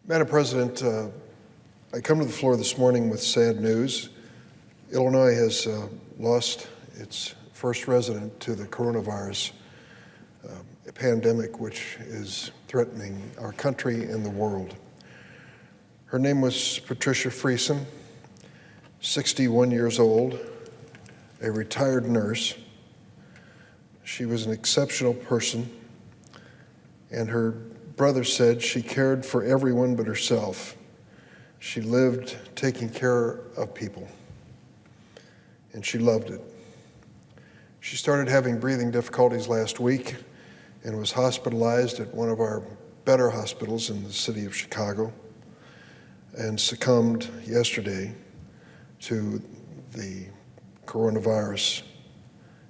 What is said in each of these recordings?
Madam President, I come to the floor this morning with sad news. Illinois has lost its first resident to the coronavirus pandemic, which is threatening our country and the world. Her name was Patricia Friesen, 61 years old, a retired nurse. She was an exceptional person, and her brother said she cared for everyone but herself. She lived taking care of people, and she loved it. She started having breathing difficulties last week and was hospitalized at one of our better hospitals in the city of Chicago and succumbed yesterday to the coronavirus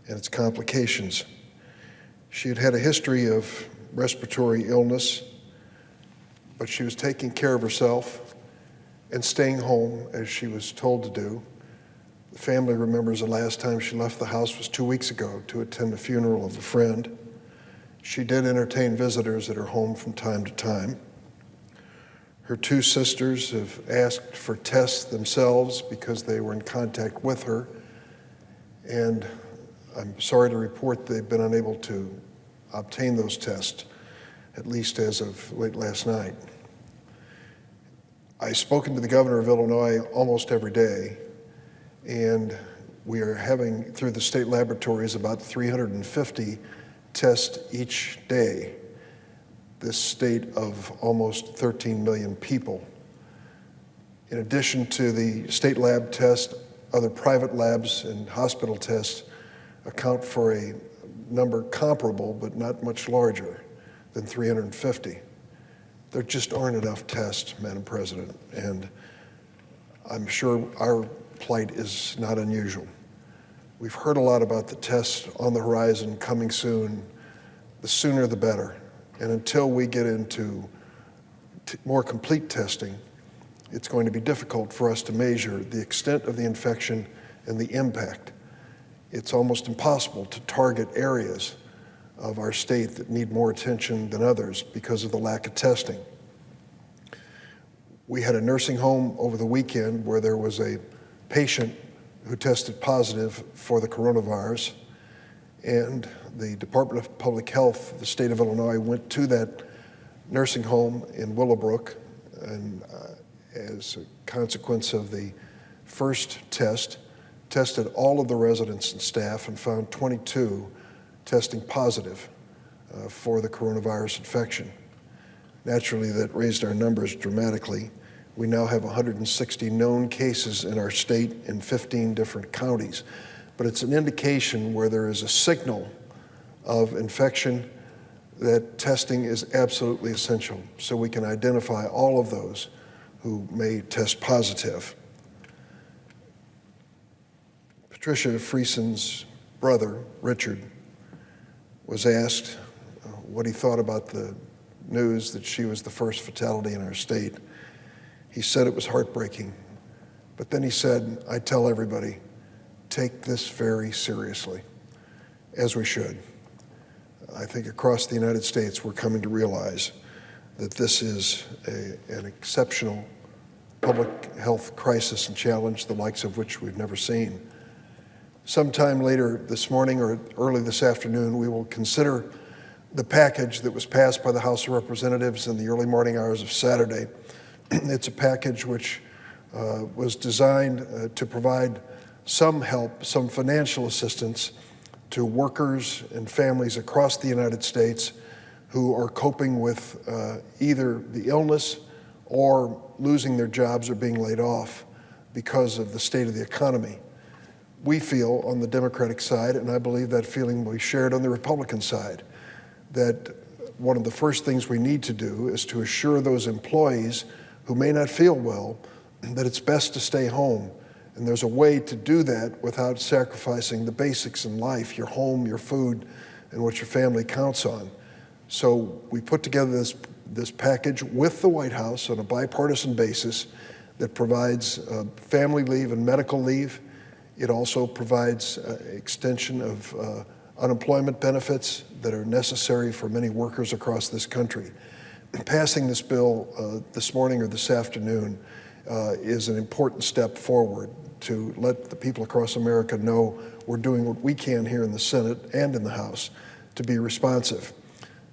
and its complications. She had had a history of respiratory illness, but she was taking care of herself and staying home as she was told to do. The family remembers the last time she left the house was 2 weeks ago to attend the funeral of a friend. She did entertain visitors at her home from time to time. Her two sisters have asked for tests themselves because they were in contact with her, and I'm sorry to report they've been unable to obtain those tests, at least as of late last night. I've spoken to the governor of Illinois almost every day, and we are having, through the state laboratories, about 350 tests each day. This state of almost 13 million people. In addition to the state lab test, other private labs and hospital tests account for a number comparable but not much larger than 350. There just aren't enough tests, Madam President, and I'm sure our plight is not unusual. We've heard a lot about the tests on the horizon coming soon. The sooner the better. And until we get into more complete testing, it's going to be difficult for us to measure the extent of the infection and the impact. It's almost impossible to target areas of our state that need more attention than others because of the lack of testing. We had a nursing home over the weekend where there was a patient who tested positive for the coronavirus, and the Department of Public Health of the state of Illinois went to that nursing home in Willowbrook, and as a consequence of the first test, tested all of the residents and staff and found 22 testing positive for the coronavirus infection. Naturally, that raised our numbers dramatically. We now have 160 known cases in our state in 15 different counties. But it's an indication where there is a signal of infection that testing is absolutely essential so we can identify all of those who may test positive. Patricia Friesen's brother, Richard, was asked what he thought about the news that she was the first fatality in our state. He said it was heartbreaking, but then he said, I tell everybody, take this very seriously, as we should. I think across the United States, we're coming to realize that this is an exceptional public health crisis and challenge, the likes of which we've never seen. Sometime later this morning or early this afternoon, we will consider the package that was passed by the House of Representatives in the early morning hours of Saturday. It's a package which was designed to provide some help, some financial assistance to workers and families across the United States who are coping with either the illness or losing their jobs or being laid off because of the state of the economy. We feel on the Democratic side, and I believe that feeling will be shared on the Republican side, that one of the first things we need to do is to assure those employees who may not feel well that it's best to stay home. And there's a way to do that without sacrificing the basics in life, your home, your food, and what your family counts on. So we put together this package with the White House on a bipartisan basis that provides family leave and medical leave. It also provides extension of unemployment benefits that are necessary for many workers across this country. Passing this bill this morning or this afternoon is an important step forward to let the people across America know we're doing what we can here in the Senate and in the House to be responsive.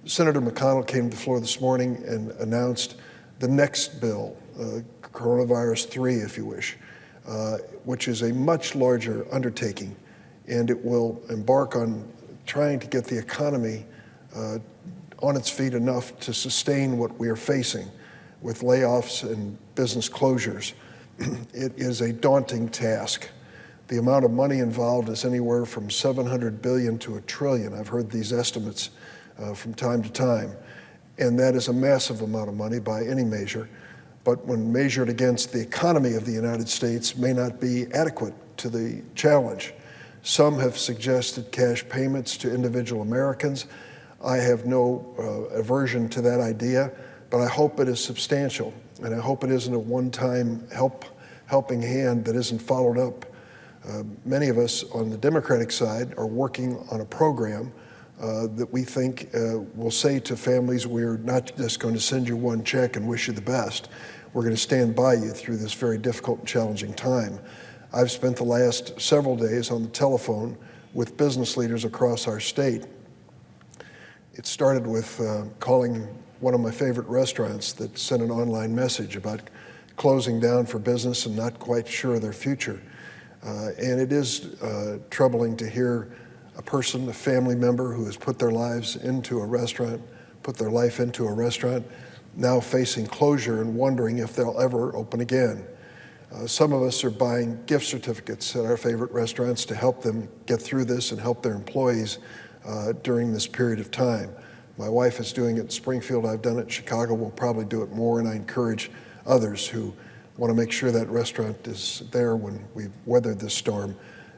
Senator McConnell came to the floor this morning and announced the next bill, Coronavirus 3, if you wish, which is a much larger undertaking, and it will embark on trying to get the economy on its feet enough to sustain what we are facing with layoffs and business closures. It is a daunting task. The amount of money involved is anywhere from $700 billion to $1 trillion. I've heard these estimates from time to time, and that is a massive amount of money by any measure, but when measured against the economy of the United States may not be adequate to the challenge. Some have suggested cash payments to individual Americans. I have no aversion to that idea, but I hope it is substantial, and I hope it isn't a one-time helping hand that isn't followed up. Many of us on the Democratic side are working on a program that we think will say to families, we're not just going to send you one check and wish you the best. We're going to stand by you through this very difficult and challenging time. I've spent the last several days on the telephone with business leaders across our state. It started with calling one of my favorite restaurants that sent an online message about closing down for business and not quite sure of their future. And it is troubling to hear a person, a family member who has put their lives into a restaurant, put their life into a restaurant, now facing closure and wondering if they'll ever open again. Some of us are buying gift certificates at our favorite restaurants to help them get through this and help their employees during this period of time. My wife is doing it in Springfield. I've done it in Chicago. We'll probably do it more, and I encourage others who want to make sure that restaurant is there when we've weathered this storm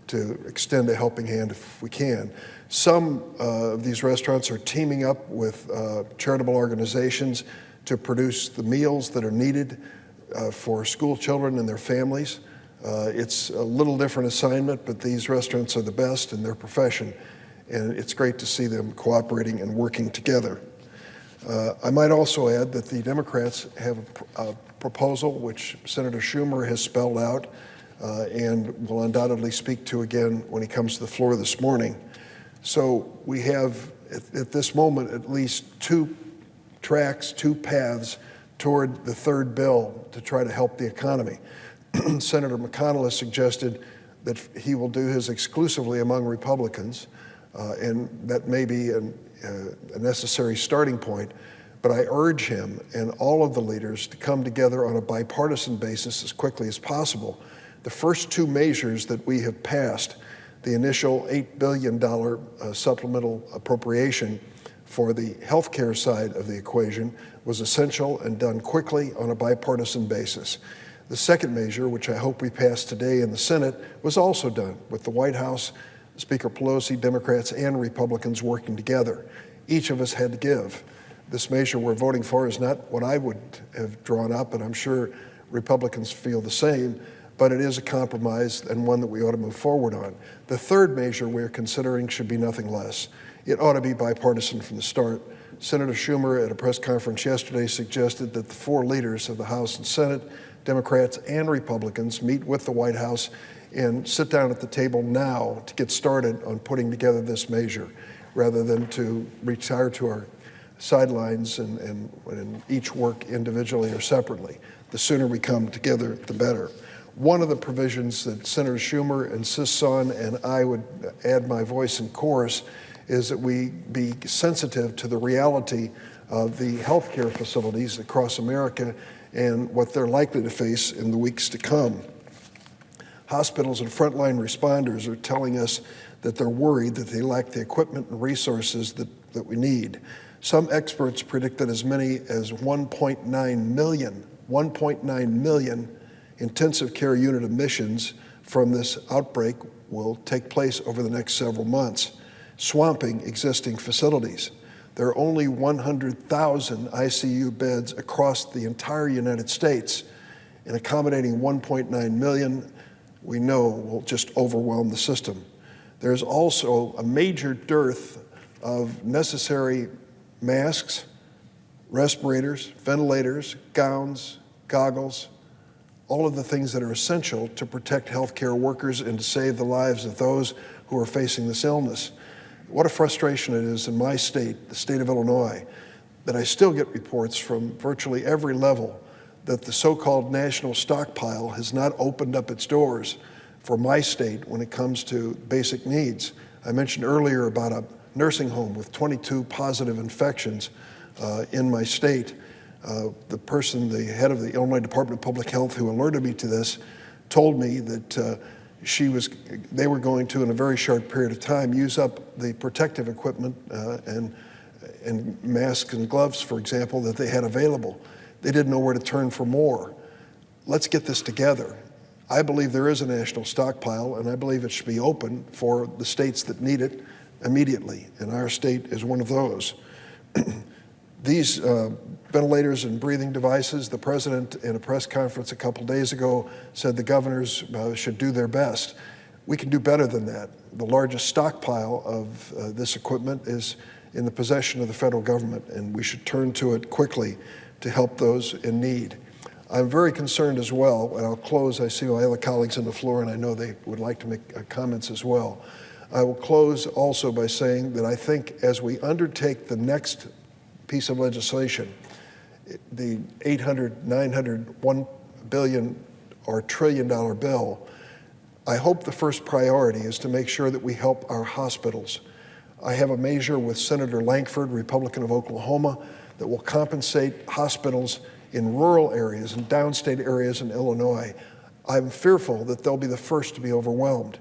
to extend a helping hand if we can. Some of these restaurants are teaming up with charitable organizations to produce the meals that are needed for school children and their families. It's a little different assignment, but these restaurants are the best in their profession, and it's great to see them cooperating and working together. I might also add that the Democrats have a proposal which Senator Schumer has spelled out and will undoubtedly speak to again when he comes to the floor this morning. So we have, at this moment, at least two tracks, two paths toward the third bill to try to help the economy. Senator McConnell has suggested that he will do his exclusively among Republicans, and that may be a necessary starting point, but I urge him and all of the leaders to come together on a bipartisan basis as quickly as possible. The first two measures that we have passed, the initial $8 billion supplemental appropriation for the healthcare side of the equation, was essential and done quickly on a bipartisan basis. The second measure, which I hope we pass today in the Senate, was also done with the White House, Speaker Pelosi, Democrats, and Republicans working together. Each of us had to give. This measure we're voting for is not what I would have drawn up, and I'm sure Republicans feel the same, but it is a compromise and one that we ought to move forward on. The third measure we're considering should be nothing less. It ought to be bipartisan from the start. Senator Schumer, at a press conference yesterday, suggested that the four leaders of the House and Senate, Democrats and Republicans, meet with the White House and sit down at the table now to get started on putting together this measure, rather than to retire to our sidelines and each work individually or separately. The sooner we come together, the better. One of the provisions that Senator Schumer insists on, and I would add my voice in chorus, is that we be sensitive to the reality of the healthcare facilities across America and what they're likely to face in the weeks to come. Hospitals and frontline responders are telling us that they're worried that they lack the equipment and resources that we need. Some experts predict that as many as 1.9 million intensive care unit admissions from this outbreak will take place over the next several months, swamping existing facilities. There are only 100,000 ICU beds across the entire United States, and accommodating 1.9 million, we know, will just overwhelm the system. There's also a major dearth of necessary masks, respirators, ventilators, gowns, goggles, all of the things that are essential to protect healthcare workers and to save the lives of those who are facing this illness. What a frustration it is in my state, the state of Illinois, that I still get reports from virtually every level that the so-called national stockpile has not opened up its doors for my state when it comes to basic needs. I mentioned earlier about a nursing home with 22 positive infections in my state. The head of the Illinois Department of Public Health who alerted me to this told me that they were going to, in a very short period of time, use up the protective equipment and masks and gloves, for example, that they had available. They didn't know where to turn for more. Let's get this together. I believe there is a national stockpile, and I believe it should be open for the states that need it immediately, and our state is one of those. These ventilators and breathing devices, the president in a press conference a couple days ago said the governors should do their best. We can do better than that. The largest stockpile of this equipment is in the possession of the federal government, and we should turn to it quickly to help those in need. I'm very concerned as well, and I'll close. I see my other colleagues on the floor, and I know they would like to make comments as well. I will close also by saying that I think as we undertake the next piece of legislation, the $800, $900, $1 billion or $1 trillion bill, I hope the first priority is to make sure that we help our hospitals. I have a measure with Senator Lankford, Republican of Oklahoma, that will compensate hospitals in rural areas and downstate areas in Illinois. I'm fearful that they'll be the first to be overwhelmed.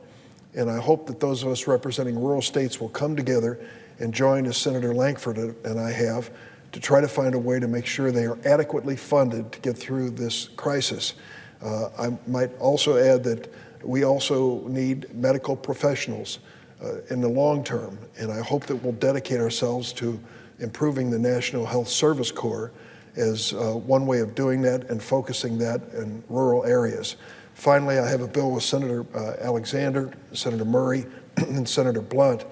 And I hope that those of us representing rural states will come together and join, as Senator Lankford and I have, to try to find a way to make sure they are adequately funded to get through this crisis. I might also add that we also need medical professionals in the long term, and I hope that we'll dedicate ourselves to improving the National Health Service Corps as one way of doing that and focusing that in rural areas. Finally, I have a bill with Senator Alexander, Senator Murray, and Senator Blunt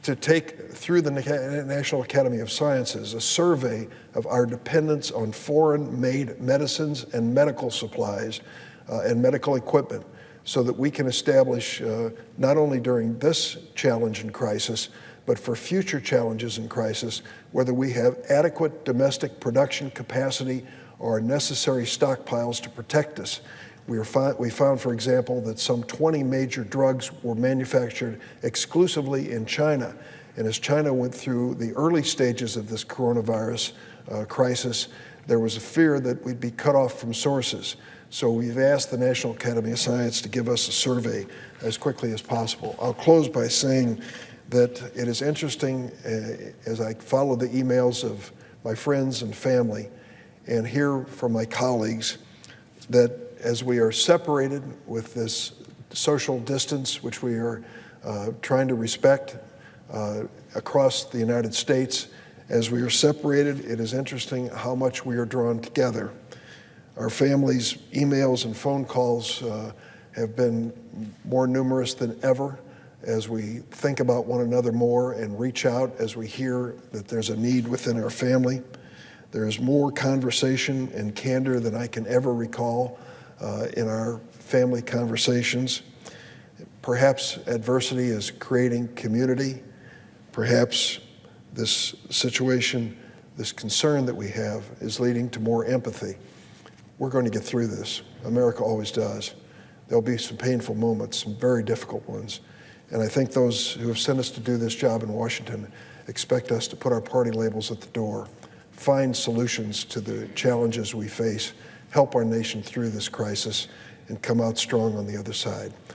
to take through the National Academy of Sciences a survey of our dependence on foreign-made medicines and medical supplies and medical equipment so that we can establish, not only during this challenge and crisis, but for future challenges and crisis, whether we have adequate domestic production capacity or necessary stockpiles to protect us. We found, for example, that some 20 major drugs were manufactured exclusively in China. And as China went through the early stages of this coronavirus crisis, there was a fear that we'd be cut off from sources. So we've asked the National Academy of Science to give us a survey as quickly as possible. I'll close by saying that it is interesting as I follow the emails of my friends and family and hear from my colleagues that as we are separated with this social distance, which we are trying to respect across the United States, as we are separated, it is interesting how much we are drawn together. Our families' emails and phone calls have been more numerous than ever as we think about one another more and reach out as we hear that there's a need within our family. There is more conversation and candor than I can ever recall in our family conversations. Perhaps adversity is creating community. Perhaps this situation, this concern that we have is leading to more empathy. We're going to get through this. America always does. There'll be some painful moments, some very difficult ones. And I think those who have sent us to do this job in Washington expect us to put our party labels at the door, find solutions to the challenges we face, help our nation through this crisis, and come out strong on the other side.